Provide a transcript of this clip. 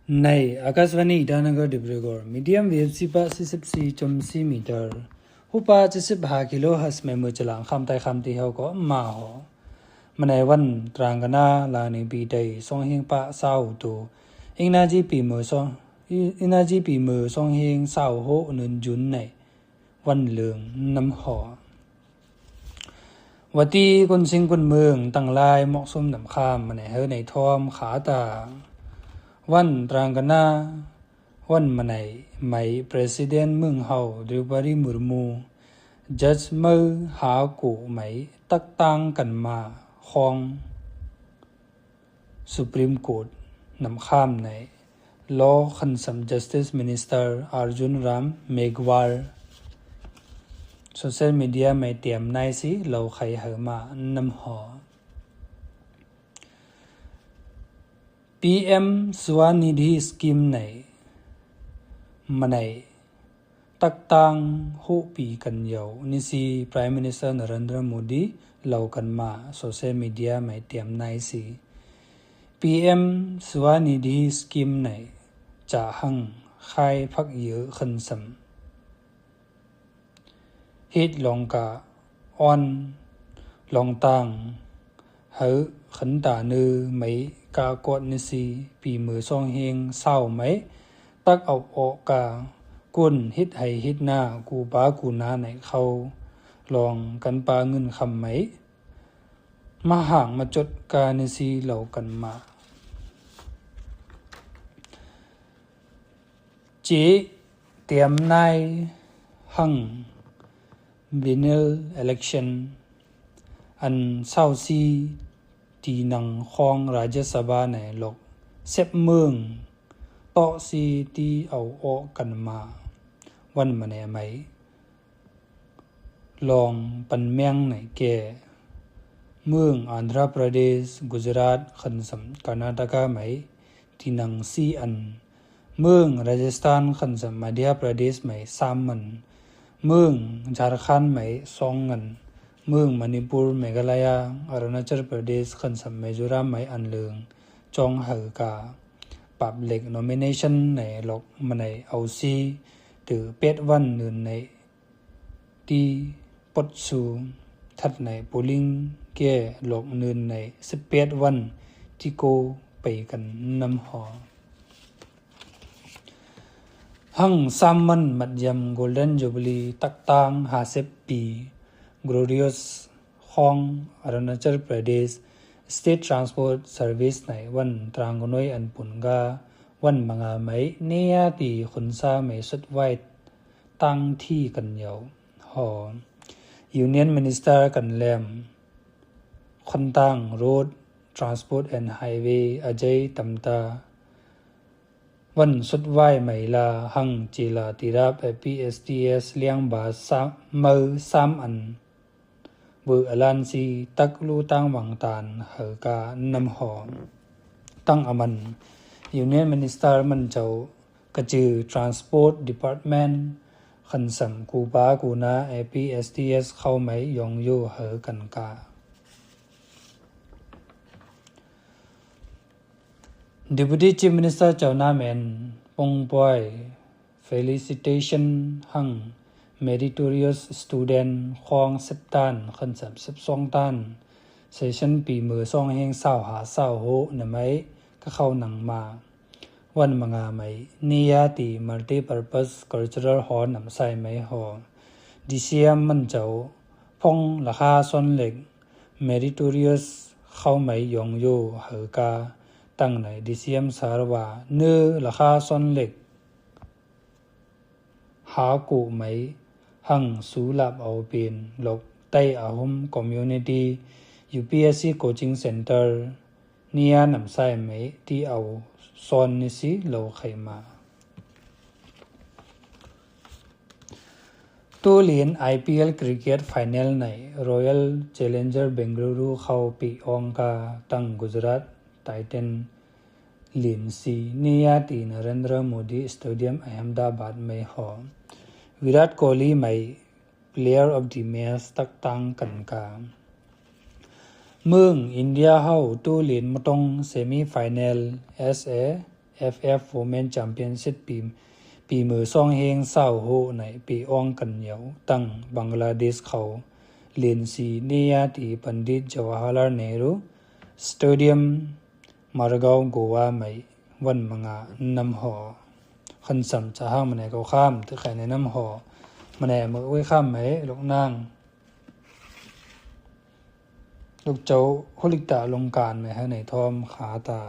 ในอากาศวานีดานกรดิบรกอร์มีเดียมเวฟ14.4 मीटर หุปา75กิโลเฮิรตซ์เมมจลังคำไตคำที่เขาก็มาหอมันในวันตรางกันนาลานิปีไดทรงเฮงปะสาวตัวอิงนาจีปีมือทรงเฮงสาวโหนุนจุนในวันเหลืองน้ำหอวัตีคนสิงคนเมืองตั้งลายเหมาะสมนำข้ามมันในเฮในทอมขาตาวันตรางกันนาวันมันในไหม President เมืองเฮาดริบารีมุรมูจัดมือหากูไหมตักตังกันมาของ Supreme Court นำข้ามใน Law คันสัม Justice Minister Arjun Ram Meghwal Social Media ไม่เตรียมนายสิเราใครเหมานำหอ PM Swanidhi Scheme ในมันในตักตังโหปีกันเยานิสี Prime Minister Narendra Modi เรากันมา Social Media ไม่เตรียมนายสิ PM Swanidhi Scheme ในจะหังใครพักเยอะขันสัมฮิตลองกาออนลองตังเฮขันตานือไม่กากดนิสีปีมือซองเฮงเศร้าไหมตักเอาออกกากุนฮิตให้ฮิตหน้ากูปากูนาไหนเขาลองกันปาเงินคำไหมมาห่างมาจดกานิสีเหล่ากันมาจีเตรียมนายหังVinyl election อันเศร้าซีตีนังของราชสภาในหลกเซบเมืองต่อซีตีเอาออกกันมาวันมาแน่ไหมลองปันเมียงในแก่เมืองอันดราประเทศกุจราตขันสัมกานาตกาไหมตีนังซีอันเมืองราชสถานขันสัมมาเดียประเทศไหมสามมันเมืองจารคันไหมสองเงินเมืองมณิปุรเมฆาลายอรุณาชลประเทศขันสัมเมจุรามไหมอันเลืองจองเหอกาPublic Nomination ในหลอกมันในเอาซีถือเป็ดวันหนึ่งในที่ปดสูทัดในโพลิงแก่หลอกหนึ่งใน18วันที่โกไปกันนำหอหังสามมันมัดยำ Golden Jubilee ตักตัง50 ปี Glorious ของอรุณาชลประเทศ State Transport Service ในวันตรางกน้อยอันปุ่นกาวันมังอาไหมเนียตีขนซาไม่สุดไว้ตั้งที่กันเยาหอ Union Minister กันแลมคนตั้ง Road Transport and Highway อเจยตำตาวันสุดไว้ไหมลาหังจีลาติราบ PSTS เลี้ยงบามือ3อันเบอร์อลันซีตักลูตั้งวังตานเหอกานำหอมตั้งอมัน Union Minister มันเจ้ากระจือ Transport Department ขันสัมกูปากูนา PSTS เข้าไหมยองโยเหอกันกาDeputy Chief Minister เจ้าหน้าแมนปงปอย Felicitation หัง Meritorious Student ของ10ตันขันสัม12ตัน Session ปีมือซ่องแห่งเศร้าหาเศร้าโหนะไหมก็เข้าหนังมาวันมังอาไหมนิยาติ Multi-Purpose Cultural Hall นำใส่ไหมหอ DCM มันเจ้าพงราคาส่วนเล็ก Meritorious เข้าไหมยองโยเหอกาตั้งใน DCM สารวาเนื้อราคาส่วนเล็กหากูไหมหังสูลับเอาเป็นหลกใต้อาหุม Community UPSC Coaching Center เนียนำใส่ไหมที่เอาซอนนิสิเราใครมาตัวเลียน IPL Cricket Final ใน Royal Challenger Bengaluru เข้าปีองกาตั้งกุจราตไททันลินซีเนียตีนเรนดราโมดีสเตเดียมอัฮมดาบาดไม่หอวิราตโคลีไม่ Player of the Match ตักตังกันกาเมืองอินเดียเฮาตู้เลียนมาตรงเซมิไฟแนล SA AFF Women Championship ปีมือซ่องเฮงเศร้าโหในปีอ่องกันเหนียวตั้งบังกลาเทศเขาเลียนซีเนียตีปันดิตจวาฮาลาร์เนรูสเตเดียมมาร์กาวกัวไม่วันมังานำหอขันสัมจะห้างมันไหนก็ข้ามถึงใครในน้ำหอมันไหนมือไว้ข้ามไหมลูกนางลูกเจ้าฮุลิกตาลงการไหมฮะในทอมขาตา